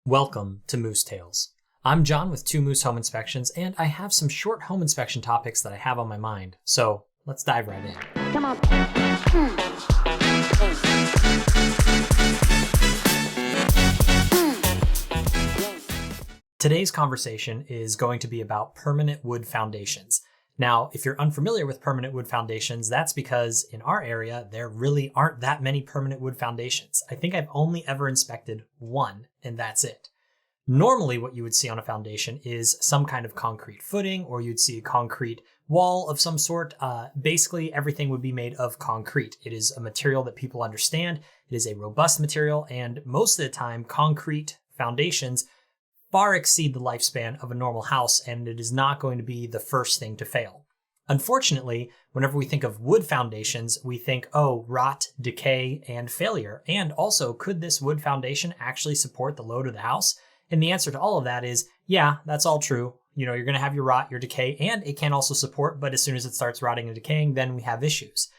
Welcome to Moose Tales. I'm John with 2 Moose Home Inspections, and I have some short home inspection topics that I have on my mind. So let's dive right in. Come on. Today's conversation is going to be about permanent wood foundations. Now, if you're unfamiliar with permanent wood foundations, that's because in our area, there really aren't that many permanent wood foundations. I think I've only ever inspected one, and that's it. Normally, what you would see on a foundation is some kind of concrete footing, or you'd see a concrete wall of some sort. Basically, everything would be made of concrete. It is a material that people understand. It is a robust material, and most of the time, concrete foundations far exceed the lifespan of a normal house, and it is not going to be the first thing to fail. Unfortunately, whenever we think of wood foundations, we think, oh, rot, decay, and failure. And also, could this wood foundation actually support the load of the house? And the answer to all of that is, yeah, that's all true. You're going to have your rot, your decay, and it can also support, but as soon as it starts rotting and decaying, then we have issues.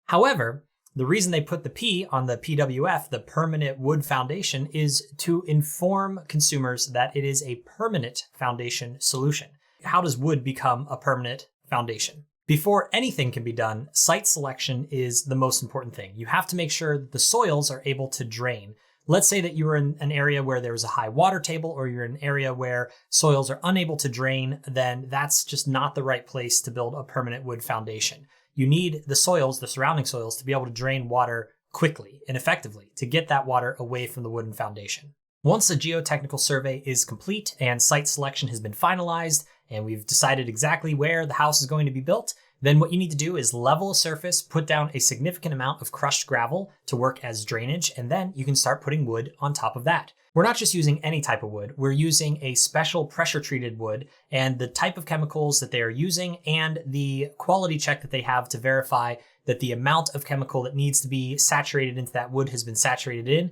However, the reason they put the P on the PWF, the permanent wood foundation, is to inform consumers that it is a permanent foundation solution. How does wood become a permanent foundation? Before anything can be done, site selection is the most important thing. You have to make sure that the soils are able to drain. Let's say that you are in an area where there's a high water table, or you're in an area where soils are unable to drain, then that's just not the right place to build a permanent wood foundation. You need the soils, the surrounding soils, to be able to drain water quickly and effectively to get that water away from the wooden foundation. Once a geotechnical survey is complete and site selection has been finalized, and we've decided exactly where the house is going to be built, then what you need to do is level a surface, put down a significant amount of crushed gravel to work as drainage, and then you can start putting wood on top of that. We're not just using any type of wood, we're using a special pressure-treated wood, and the type of chemicals that they are using and the quality check that they have to verify that the amount of chemical that needs to be saturated into that wood has been saturated in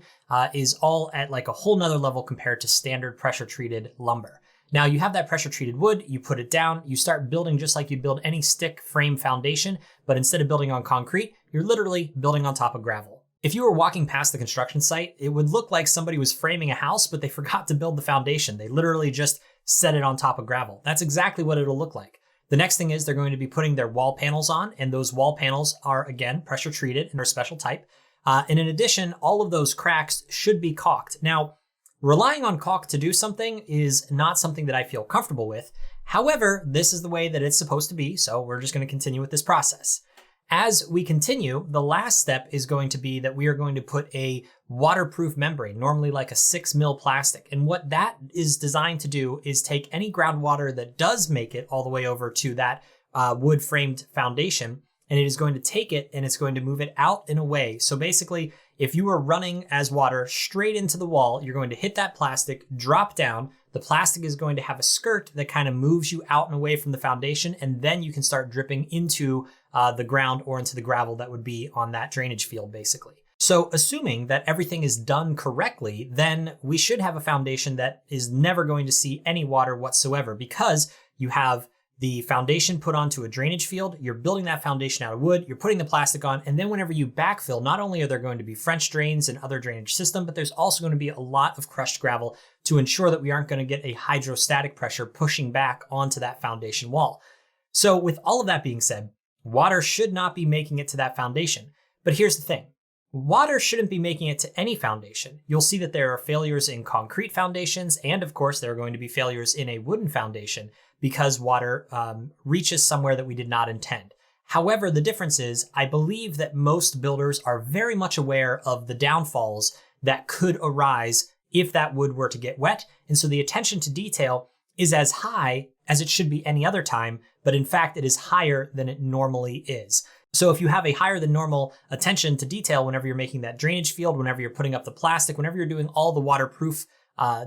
is all at like a whole nother level compared to standard pressure-treated lumber. Now you have that pressure-treated wood, you put it down, you start building just like you'd build any stick frame foundation, but instead of building on concrete, you're literally building on top of gravel. If you were walking past the construction site, it would look like somebody was framing a house, but they forgot to build the foundation. They literally just set it on top of gravel. That's exactly what it'll look like. The next thing is they're going to be putting their wall panels on, and those wall panels are, again, pressure-treated and are a special type. And in addition, all of those cracks should be caulked. Now, relying on caulk to do something is not something that I feel comfortable with. However, this is the way that it's supposed to be, so we're just going to continue with this process. As we continue, the last step is going to be that we are going to put a waterproof membrane, normally like a 6 mil plastic. And what that is designed to do is take any groundwater that does make it all the way over to that wood framed foundation, and it is going to take it and it's going to move it out and away. So basically, if you are running as water straight into the wall, you're going to hit that plastic, drop down. The plastic is going to have a skirt that kind of moves you out and away from the foundation, and then you can start dripping into the ground or into the gravel that would be on that drainage field, basically. So assuming that everything is done correctly, then we should have a foundation that is never going to see any water whatsoever, because you have the foundation put onto a drainage field, you're building that foundation out of wood, you're putting the plastic on, and then whenever you backfill, not only are there going to be French drains and other drainage system, but there's also going to be a lot of crushed gravel to ensure that we aren't going to get a hydrostatic pressure pushing back onto that foundation wall. So with all of that being said, water should not be making it to that foundation. But here's the thing. Water shouldn't be making it to any foundation. You'll see that there are failures in concrete foundations, and of course there are going to be failures in a wooden foundation because water reaches somewhere that we did not intend. However, the difference is, I believe that most builders are very much aware of the downfalls that could arise if that wood were to get wet, and so the attention to detail is as high as it should be any other time, but in fact it is higher than it normally is. So if you have a higher than normal attention to detail whenever you're making that drainage field, whenever you're putting up the plastic, whenever you're doing all the waterproof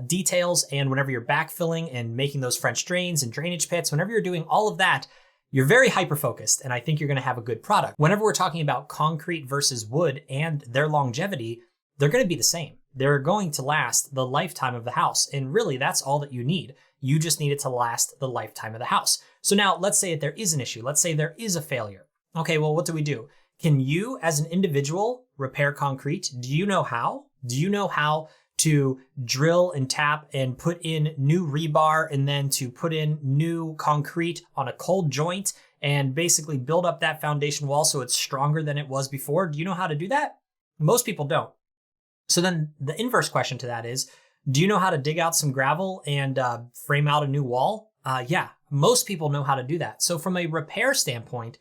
details, and whenever you're backfilling and making those French drains and drainage pits, whenever you're doing all of that, you're very hyper-focused, and I think you're going to have a good product. Whenever we're talking about concrete versus wood and their longevity, they're going to be the same. They're going to last the lifetime of the house, and really that's all that you need. You just need it to last the lifetime of the house. So now let's say that there is an issue. Let's say there is a failure. Okay, well, what do we do? Can you, as an individual, repair concrete? Do you know how? Do you know how to drill and tap and put in new rebar and then to put in new concrete on a cold joint and basically build up that foundation wall so it's stronger than it was before. Do you know how to do that? Most people don't. So then the inverse question to that is, do you know how to dig out some gravel and frame out a new wall? Yeah, most people know how to do that. So from a repair standpoint,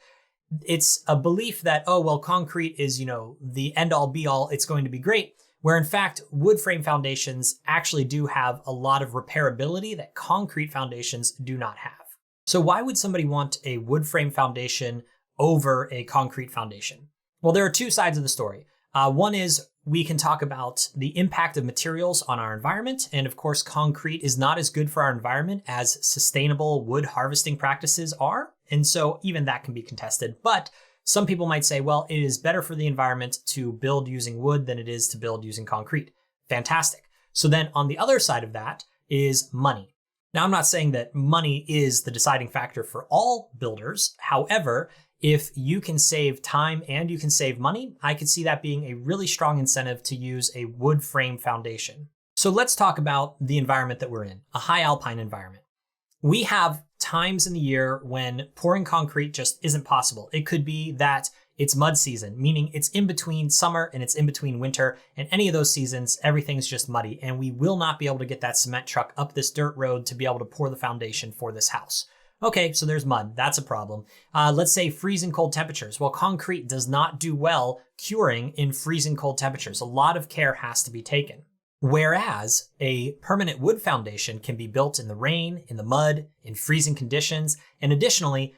it's a belief that, oh, well, concrete is, the end all be all. It's going to be great. Where in fact, wood frame foundations actually do have a lot of repairability that concrete foundations do not have. So why would somebody want a wood frame foundation over a concrete foundation? Well, there are two sides of the story. One is we can talk about the impact of materials on our environment. And of course, concrete is not as good for our environment as sustainable wood harvesting practices are. And so even that can be contested. But some people might say, well, it is better for the environment to build using wood than it is to build using concrete. Fantastic. So then on the other side of that is money. Now, I'm not saying that money is the deciding factor for all builders. However, if you can save time and you can save money, I could see that being a really strong incentive to use a wood frame foundation. So let's talk about the environment that we're in, a high alpine environment. We have times in the year when pouring concrete just isn't possible. It could be that it's mud season, meaning it's in between summer and it's in between winter, and any of those seasons, everything's just muddy, and we will not be able to get that cement truck up this dirt road to be able to pour the foundation for this house. Okay, so there's mud. That's a problem. Let's say freezing cold temperatures. Well, concrete does not do well curing in freezing cold temperatures. A lot of care has to be taken. Whereas a permanent wood foundation can be built in the rain, in the mud, in freezing conditions. And additionally,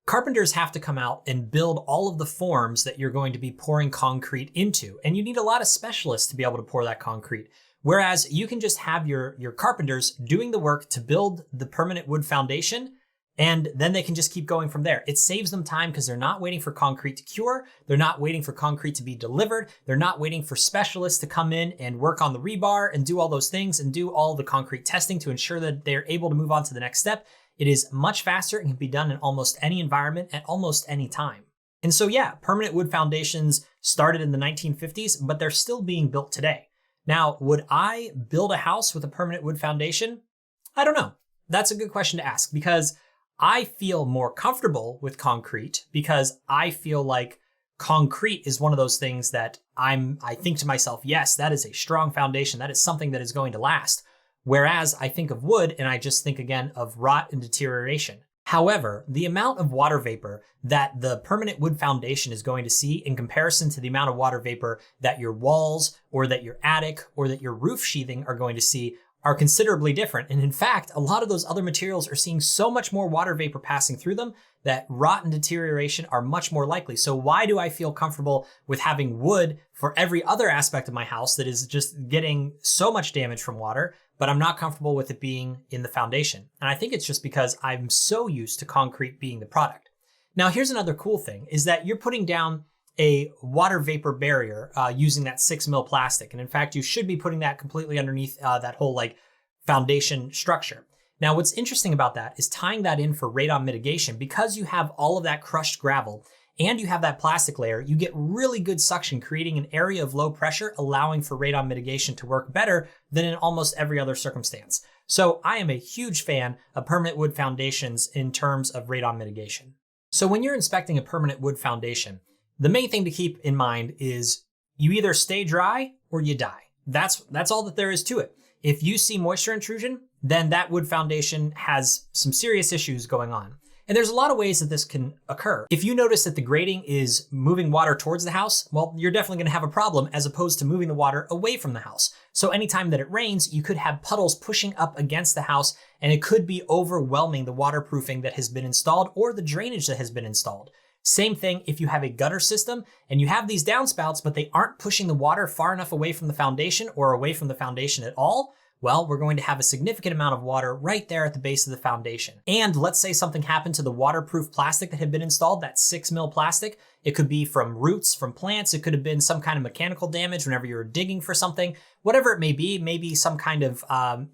carpenters have to come out and build all of the forms that you're going to be pouring concrete into. And you need a lot of specialists to be able to pour that concrete. Whereas you can just have your carpenters doing the work to build the permanent wood foundation, and then they can just keep going from there. It saves them time because they're not waiting for concrete to cure. They're not waiting for concrete to be delivered. They're not waiting for specialists to come in and work on the rebar and do all those things and do all the concrete testing to ensure that they're able to move on to the next step. It is much faster and can be done in almost any environment at almost any time. And so yeah, permanent wood foundations started in the 1950s, but they're still being built today. Now, would I build a house with a permanent wood foundation? I don't know. That's a good question to ask because I feel more comfortable with concrete because I feel like concrete is one of those things that I think to myself, yes, that is a strong foundation. That is something that is going to last. Whereas I think of wood and I just think again of rot and deterioration. However, the amount of water vapor that the permanent wood foundation is going to see in comparison to the amount of water vapor that your walls or that your attic or that your roof sheathing are going to see are considerably different. And in fact, a lot of those other materials are seeing so much more water vapor passing through them that rot and deterioration are much more likely. So why do I feel comfortable with having wood for every other aspect of my house that is just getting so much damage from water, but I'm not comfortable with it being in the foundation? And I think it's just because I'm so used to concrete being the product. Now, here's another cool thing is that you're putting down a water vapor barrier using that 6mm plastic. And in fact, you should be putting that completely underneath that whole foundation structure. Now, what's interesting about that is tying that in for radon mitigation. Because you have all of that crushed gravel and you have that plastic layer, you get really good suction, creating an area of low pressure, allowing for radon mitigation to work better than in almost every other circumstance. So I am a huge fan of permanent wood foundations in terms of radon mitigation. So when you're inspecting a permanent wood foundation, the main thing to keep in mind is you either stay dry or you die. That's all that there is to it. If you see moisture intrusion, then that wood foundation has some serious issues going on. And there's a lot of ways that this can occur. If you notice that the grading is moving water towards the house, well, you're definitely going to have a problem as opposed to moving the water away from the house. So anytime that it rains, you could have puddles pushing up against the house, and it could be overwhelming the waterproofing that has been installed or the drainage that has been installed. Same thing if you have a gutter system and you have these downspouts, but they aren't pushing the water far enough away from the foundation or away from the foundation at all. Well, we're going to have a significant amount of water right there at the base of the foundation. And let's say something happened to the waterproof plastic that had been installed, that 6mm plastic. It could be from roots, from plants. It could have been some kind of mechanical damage whenever you were digging for something. Whatever it may be, maybe some kind of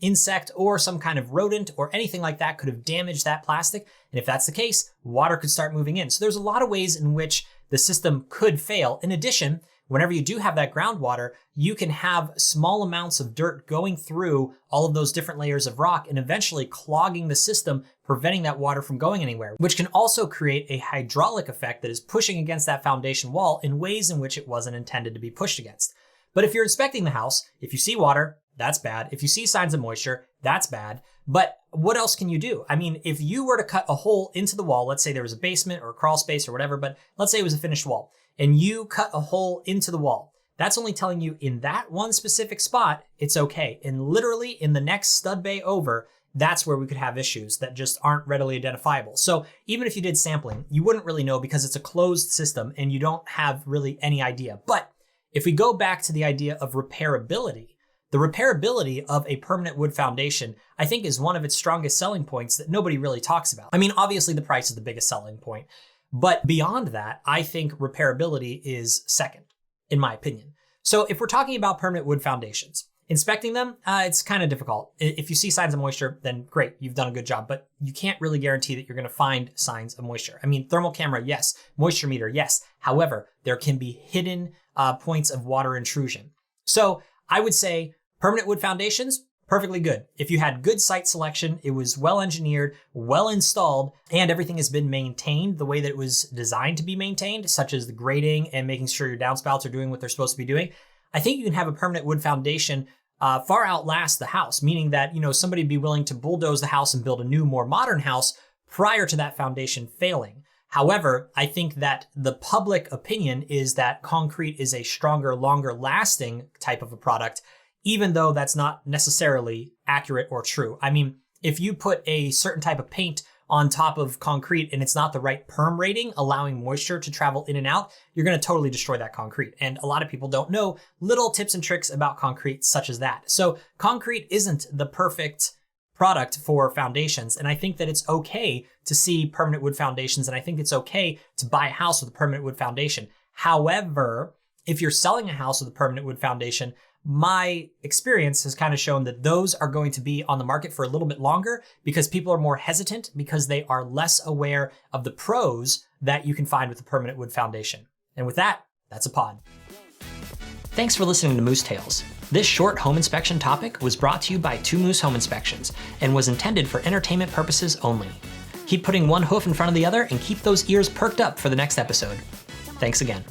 insect or some kind of rodent or anything like that could have damaged that plastic. And if that's the case, water could start moving in. So there's a lot of ways in which the system could fail. In addition, whenever you do have that groundwater, you can have small amounts of dirt going through all of those different layers of rock and eventually clogging the system, preventing that water from going anywhere, which can also create a hydraulic effect that is pushing against that foundation wall in ways in which it wasn't intended to be pushed against. But if you're inspecting the house, if you see water, that's bad. If you see signs of moisture, that's bad. But what else can you do? I mean, if you were to cut a hole into the wall, let's say there was a basement or a crawl space or whatever, but let's say it was a finished wall, and you cut a hole into the wall, that's only telling you in that one specific spot, it's okay. And literally in the next stud bay over, that's where we could have issues that just aren't readily identifiable. So even if you did sampling, you wouldn't really know because it's a closed system and you don't have really any idea. But if we go back to the idea of repairability, the repairability of a permanent wood foundation, I think, is one of its strongest selling points that nobody really talks about. I mean, obviously the price is the biggest selling point, but beyond that, I think repairability is second, in my opinion. So if we're talking about permanent wood foundations, inspecting them, it's kind of difficult. If you see signs of moisture, then great, you've done a good job, but you can't really guarantee that you're going to find signs of moisture. I mean, thermal camera, yes. Moisture meter, yes. However, there can be hidden points of water intrusion. So I would say permanent wood foundations, perfectly good. If you had good site selection, it was well engineered, well installed, and everything has been maintained the way that it was designed to be maintained, such as the grading and making sure your downspouts are doing what they're supposed to be doing, I think you can have a permanent wood foundation far outlast the house, meaning that, somebody would be willing to bulldoze the house and build a new, more modern house prior to that foundation failing. However, I think that the public opinion is that concrete is a stronger, longer lasting type of a product, even though that's not necessarily accurate or true. I mean, if you put a certain type of paint on top of concrete and it's not the right perm rating, allowing moisture to travel in and out, you're going to totally destroy that concrete. And a lot of people don't know little tips and tricks about concrete such as that. So concrete isn't the perfect product for foundations. And I think that it's okay to see permanent wood foundations. And I think it's okay to buy a house with a permanent wood foundation. However, if you're selling a house with a permanent wood foundation, my experience has kind of shown that those are going to be on the market for a little bit longer because people are more hesitant because they are less aware of the pros that you can find with a permanent wood foundation. And with that, that's a pod. Thanks for listening to Moose Tales. This short home inspection topic was brought to you by Two Moose Home Inspections and was intended for entertainment purposes only. Keep putting one hoof in front of the other and keep those ears perked up for the next episode. Thanks again.